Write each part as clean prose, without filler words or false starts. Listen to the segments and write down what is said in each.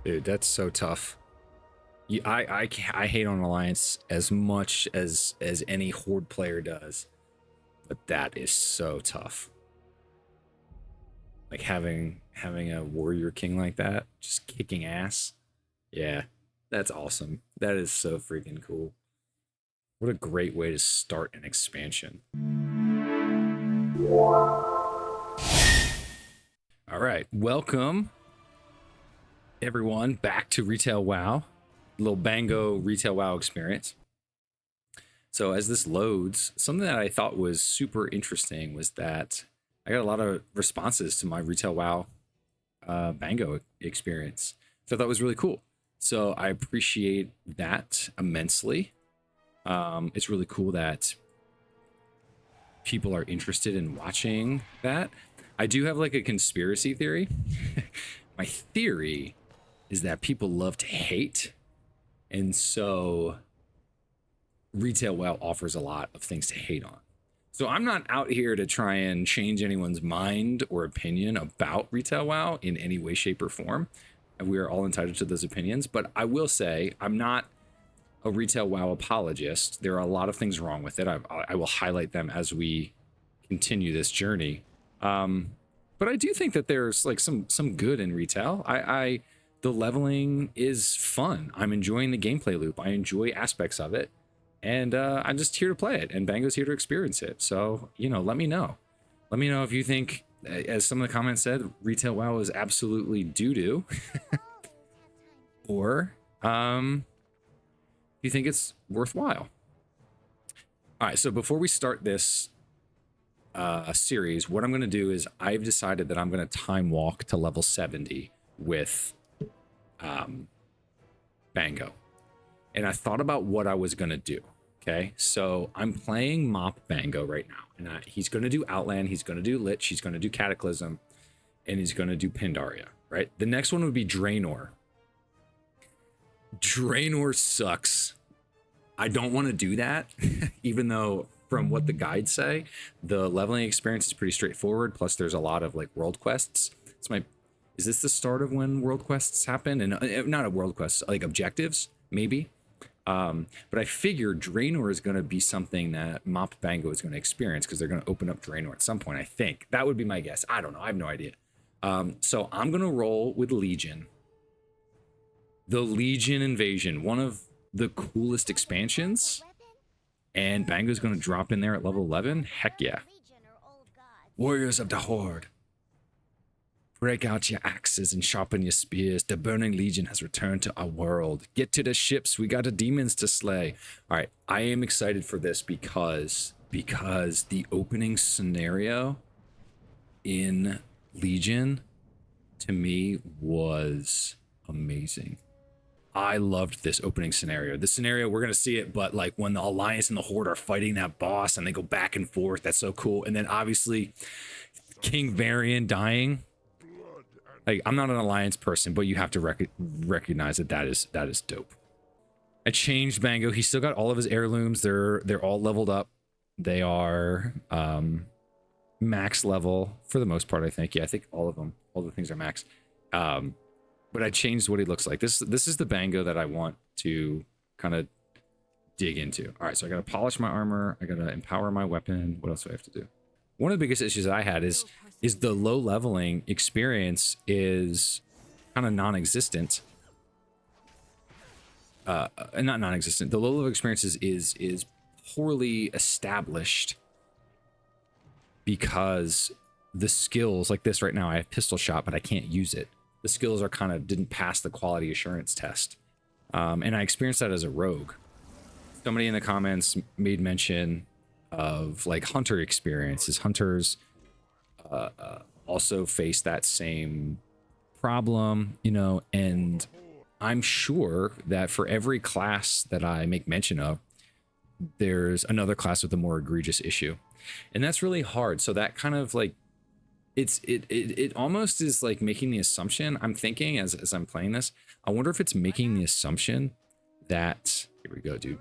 Dude, that's so tough. I hate on Alliance as much as any Horde player does, but that is so tough. Like having a warrior king like that, just kicking ass. Yeah, that's awesome. That is so freaking cool. What a great way to start an expansion. All right, welcome everyone back to Retail WoW. Little Bango Retail WoW experience. So as this loads, something that I thought was super interesting was that I got a lot of responses to my Retail WoW Bango experience. So I thought it was really cool. So I appreciate that immensely. It's really cool that people are interested in watching that. I do have like a conspiracy theory. My theory is that people love to hate. And so Retail WoW offers a lot of things to hate on. So I'm not out here to try and change anyone's mind or opinion about Retail WoW in any way, shape, or form. And we are all entitled to those opinions. But I will say I'm not a Retail WoW apologist. There are a lot of things wrong with it. I will highlight them as we continue this journey. But I do think that there's like some good in Retail. The leveling is fun. I'm enjoying the gameplay loop. I enjoy aspects of it. And I'm just here to play it. And Bango's here to experience it. So, you know, let me know. Let me know if you think, as some of the comments said, Retail WoW is absolutely doo-doo. Or you think it's worthwhile. All right, so before we start this series, what I'm going to do is I've decided that I'm going to time walk to level 70 with Bango. And I thought about what I was going to do. Okay, so I'm playing Mop Bango right now. And he's going to do Outland, he's going to do Lich, he's going to do Cataclysm, and he's going to do Pandaria, right? The next one would be Draenor. Draenor sucks. I don't want to do that, even though from what the guides say, the leveling experience is pretty straightforward. Plus, there's a lot of like world quests. Is this the start of when world quests happen? And not a world quest, like objectives, maybe. But I figure Draenor is going to be something that Mop Bango is going to experience because they're going to open up Draenor at some point. I think that would be my guess. I don't know. I have no idea. So I'm going to roll with Legion. The Legion Invasion, one of the coolest expansions. And Bango's going to drop in there at level 11. Heck yeah. Warriors of the Horde. Break out your axes and sharpen your spears. The Burning Legion has returned to our world. Get to the ships. We got the demons to slay. All right. I am excited for this because the opening scenario in Legion to me was amazing. I loved this opening scenario. This scenario, we're going to see it, but like when the Alliance and the Horde are fighting that boss and they go back and forth, that's so cool. And then obviously King Varian dying. Like, I'm not an Alliance person, but you have to recognize that is dope. I changed Bango. He's still got all of his heirlooms. They're all leveled up. They are max level for the most part, I think. Yeah, I think all of them. All the things are max. But I changed what he looks like. This is the Bango that I want to kind of dig into. All right, so I got to polish my armor. I got to empower my weapon. What else do I have to do? One of the biggest issues I had is the low leveling experience is kind of non-existent. Not non-existent. The low level experience is poorly established because the skills like this right now, I have pistol shot, but I can't use it. The skills are kind of didn't pass the quality assurance test. And I experienced that as a rogue. Somebody in the comments made mention of like hunter experiences. Hunters also face that same problem, you know, and I'm sure that for every class that I make mention of, there's another class with a more egregious issue. And that's really hard. So that kind of like it almost is like making the assumption, I'm thinking as I'm playing this, I wonder if it's making the assumption that, here we go, dude.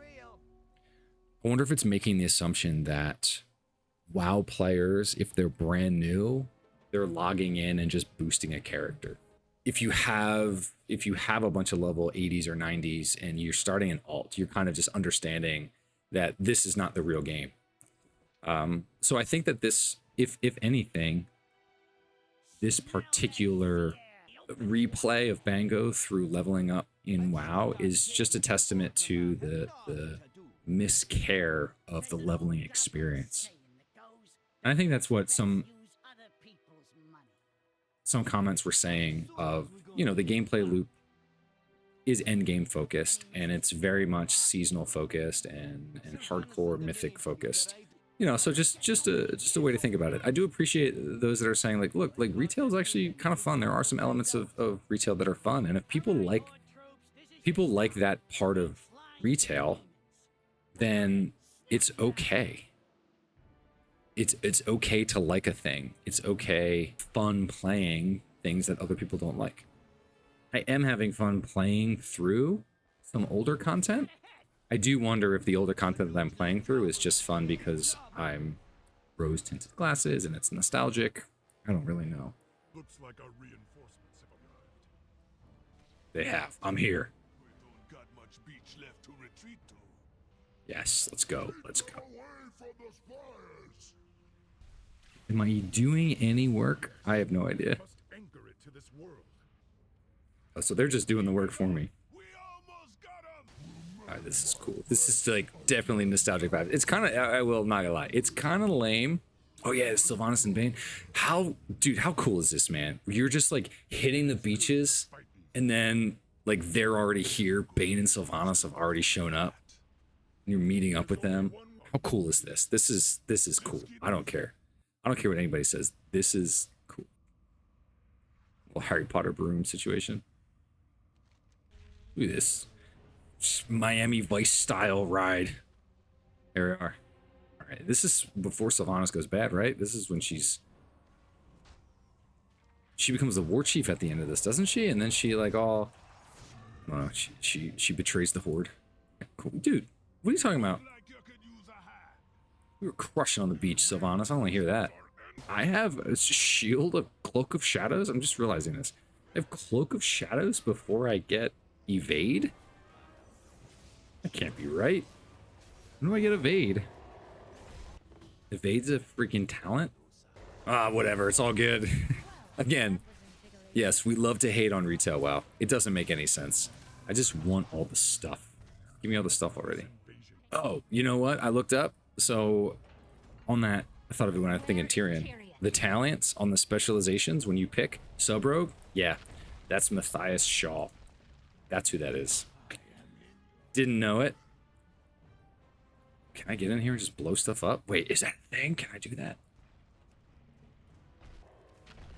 I wonder if it's making the assumption that WoW players, if they're brand new, they're logging in and just boosting a character. if you have a bunch of level 80s or 90s and you're starting an alt, you're kind of just understanding that this is not the real game. So I think that this, if anything, this particular replay of Bango through leveling up in WoW is just a testament to the miscare of the leveling experience. And I think that's what some comments were saying of, you know, the gameplay loop is end game focused and it's very much seasonal focused and hardcore mythic focused. You know, so just a way to think about it. I do appreciate those that are saying like, look, like retail is actually kind of fun. There are some elements of retail that are fun, and if people like that part of retail, then it's okay. It's okay to like a thing. It's okay fun playing things that other people don't like. I am having fun playing through some older content. I do wonder if the older content that I'm playing through is just fun because I'm rose-tinted glasses and it's nostalgic. I don't really know. Looks like our reinforcements have arrived. They have. I'm here. We don't got much beach left to retreat to. Yes, let's go. Let's go. Away from the spires. Am I doing any work? I have no idea. Must anchor it to this world. Oh, so they're just doing the work for me. We almost got him. All right, this is cool. This is like definitely nostalgic vibe. It's kind of, I will not gonna lie, it's kind of lame. Oh yeah, it's Sylvanas and Bane. Dude, how cool is this, man? You're just like hitting the beaches and then like they're already here. Bane and Sylvanas have already shown up. And you're meeting up with them. How cool is this? This is cool. I don't care. I don't care what anybody says. This is cool. Little Harry Potter broom situation. Look at this. Miami Vice style ride. There we are. All right, this is before Sylvanas goes bad, right? This is when she becomes the war chief at the end of this, doesn't she? And then she like all, I don't know, she betrays the horde. Cool. Dude, what are you talking about? Like you could use a hand. We were crushing on the beach, Sylvanas. I don't want to hear that. I have a shield, a cloak of shadows. I'm just realizing this. I have cloak of shadows before I get evade. That can't be right. When do I get evade? Evade's a freaking talent? Ah, whatever. It's all good. Again, yes, we love to hate on retail WoW. It doesn't make any sense. I just want all the stuff. Give me all the stuff already. Oh, you know what? I looked up. So on that, I thought of it when I was thinking Tyrion. The talents on the specializations when you pick Sub-Rogue, yeah, that's Matthias Shaw. That's who that is. Didn't know it. Can I get in here and just blow stuff up? Wait, is that a thing? Can I do that?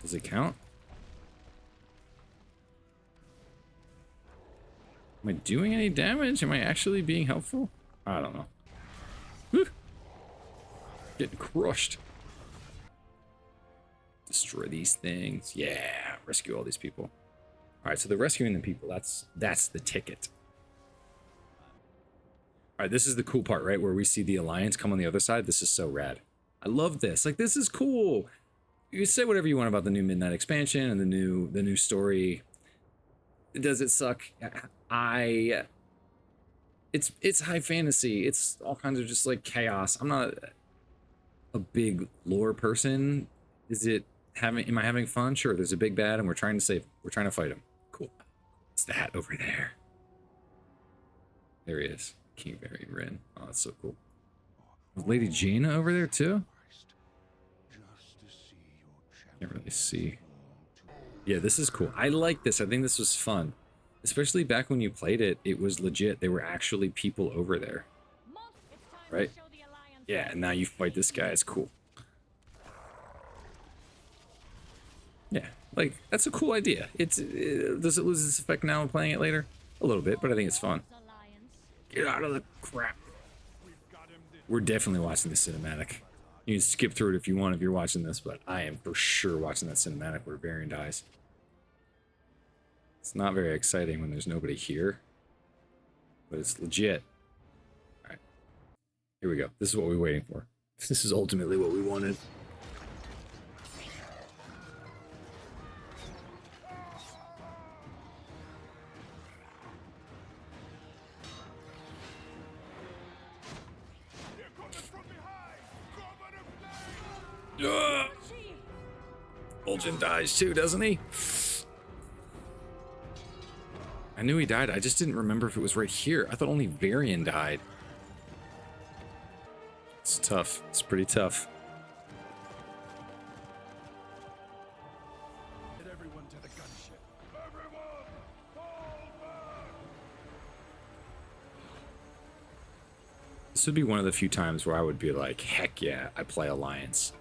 Does it count? Am I doing any damage? Am I actually being helpful? I don't know. Whew. Getting crushed. Destroy these things. Yeah, rescue all these people. All right, so the rescuing the people, that's the ticket. All right, this is the cool part, right? Where we see the Alliance come on the other side. This is so rad. I love this. Like, this is cool. You can say whatever you want about the new Midnight expansion and the new story. Does it suck? It's high fantasy. It's all kinds of just like chaos. I'm not a big lore person. Am I having fun? Sure, there's a big bad and we're trying to fight him. Cool. It's that over there. There he is. King Varian Rin. Oh, that's so cool. Was Lady Jaina over there too? Can't really see. Yeah, this is cool. I like this. I think this was fun. Especially back when you played it, it was legit. There were actually people over there. Right? Yeah, and now you fight this guy. It's cool. Yeah, like, that's a cool idea. Does it lose its effect now when playing it later? A little bit, but I think it's fun. Get out of the crap. We're definitely watching the cinematic. You can skip through it if you want if you're watching this, but I am for sure watching that cinematic where Varian dies. It's not very exciting when there's nobody here, but it's legit. All right, here we go. This is what we're waiting for. This is ultimately what we wanted. Zul'jin dies too, doesn't he? I knew he died. I just didn't remember if it was right here. I thought only Varian died. It's tough. It's pretty tough. Get everyone to the gunship. Everyone, fall back! This would be one of the few times where I would be like, heck yeah, I play Alliance.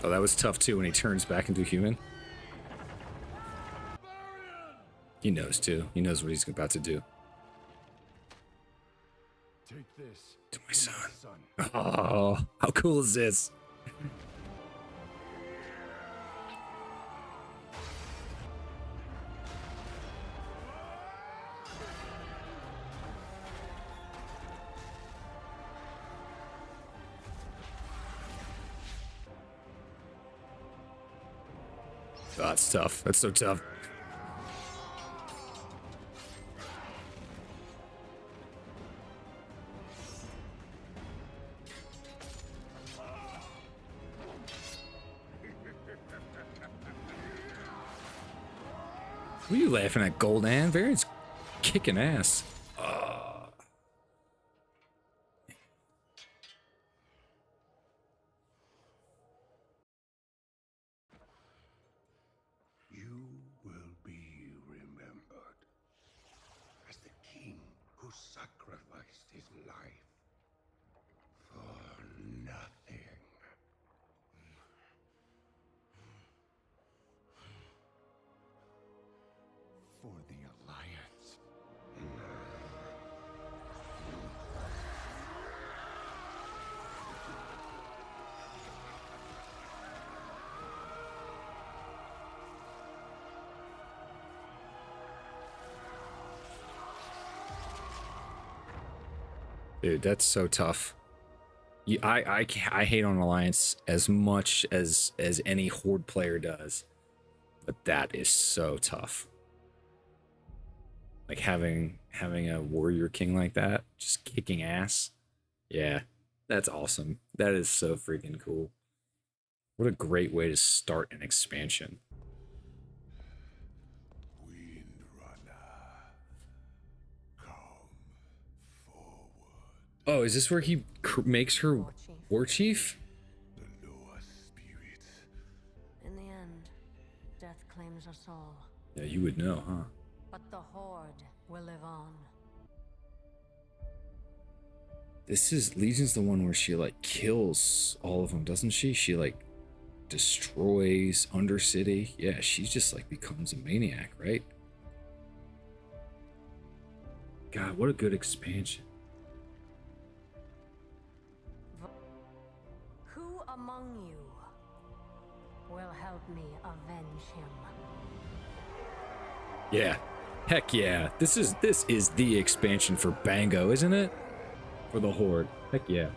Oh, that was tough too when he turns back into human. He knows too. He knows what he's about to do. Take this To my son. Oh, how cool is this? Oh, that's tough. That's so tough. What are you laughing at, Goldan? Variant's kicking ass. You will be remembered as the king who sacrificed his life for nothing. For the Alliance. Dude, that's so tough. I hate on Alliance as much as any Horde player does, but that is so tough. Like having a warrior king like that, just kicking ass. Yeah, that's awesome. That is so freaking cool. What a great way to start an expansion. Windrunner, come forward. Oh, is this where he makes her war chief? The lower spirits. In the end, death claims us all, Yeah, you would know, huh? but the Horde will live on. This is Legion's the one where she like kills all of them, doesn't she? She like destroys Undercity. Yeah, she just like becomes a maniac, right? God, what a good expansion. Who among you will help me avenge him? Yeah. Heck yeah. This is the expansion for Bango, isn't it? For the Horde. Heck yeah.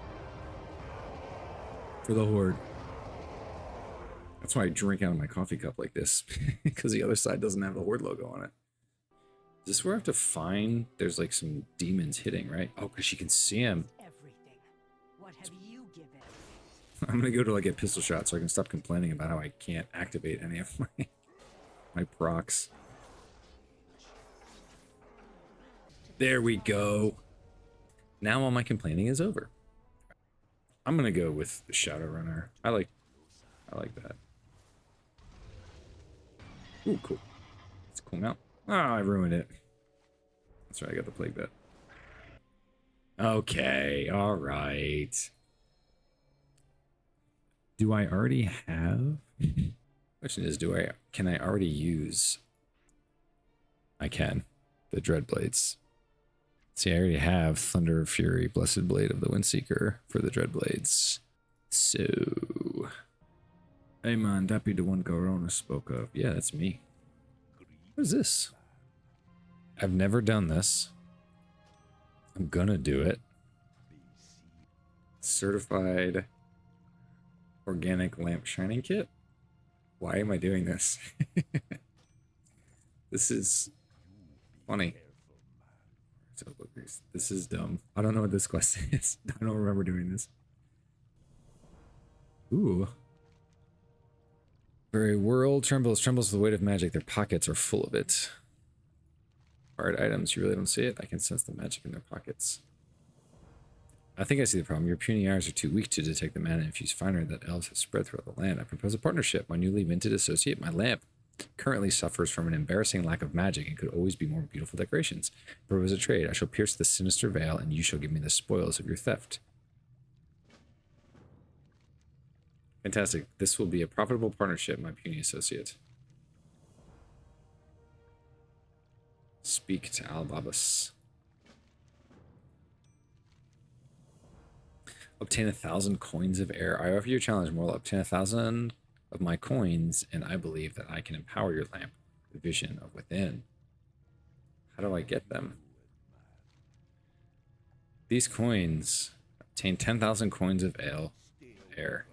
For the Horde. That's why I drink out of my coffee cup like this. Because the other side doesn't have the Horde logo on it. Is this where I have to find... There's like some demons hitting, right? Oh, because she can see him. Everything. What have you given? I'm gonna go to like a pistol shot so I can stop complaining about how I can't activate any of my procs. There we go. Now all my complaining is over. I'm gonna go with the Shadowrunner. I like that. Ooh, cool. It's a cool mount. Ah, I ruined it. That's right, I got the plague bet. Okay, alright. Do I already have? Question is, can I already use? I can. The Dreadblades. See, I already have Thunder, Fury, Blessed Blade of the Windseeker for the Dreadblades. So... Hey man, that be the one Corona spoke of. Yeah, that's me. What is this? I've never done this. I'm gonna do it. Certified Organic Lamp Shining Kit? Why am I doing this? This is funny. So this is dumb. I don't know what this quest is. I don't remember doing this. Ooh. Very world trembles with the weight of magic. Their pockets are full of it. Hard items, you really don't see it. I can sense the magic in their pockets. I think I see the problem. Your puny eyes are too weak to detect the mana-infused finery that elves have spread throughout the land. I propose a partnership. My newly minted associate, my lamp, currently suffers from an embarrassing lack of magic and could always be more beautiful decorations. I propose a trade. I shall pierce the sinister veil, and you shall give me the spoils of your theft. Fantastic. This will be a profitable partnership, my puny associate. Speak to Albabas. Obtain 1,000 coins of air. I offer you a challenge, Mortal. Obtain 1,000 of my coins, and I believe that I can empower your lamp, the vision of within. How do I get them? These coins. Obtain 10,000 coins of air.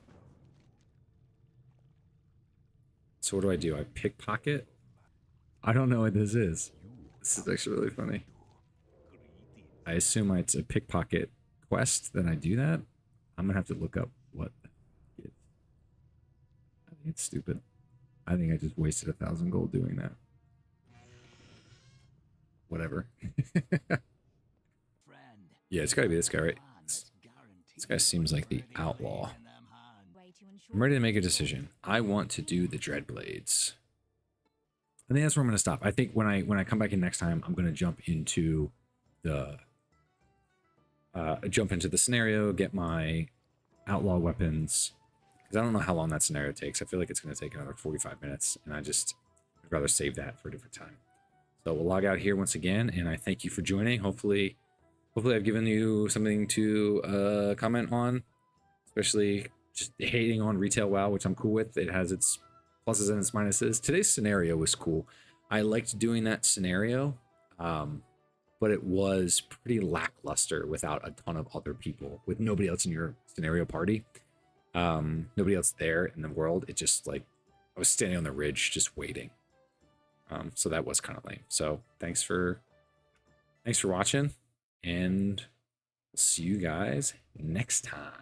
So what do? I pickpocket? I don't know what this is. This is actually really funny. I assume it's a pickpocket quest that I do that. I'm gonna have to look up what it is. I think it's stupid. I think I just wasted 1,000 gold doing that. Whatever. Yeah, it's gotta be this guy, right? This guy seems like the outlaw. I'm ready to make a decision. I want to do the Dreadblades. I think that's where I'm going to stop. I think when I come back in next time, I'm going to jump into the scenario, get my outlaw weapons, because I don't know how long that scenario takes. I feel like it's going to take another 45 minutes, and I'd rather save that for a different time. So we'll log out here once again, and I thank you for joining. Hopefully I've given you something to comment on, especially just hating on retail WoW, which I'm cool with. It has its pluses and its minuses. Today's scenario was cool. I liked doing that scenario, but it was pretty lackluster without a ton of other people, with nobody else in your scenario party, nobody else there in the world. It just, like, I was standing on the ridge just waiting. So that was kind of lame. So thanks for watching, and we'll see you guys next time.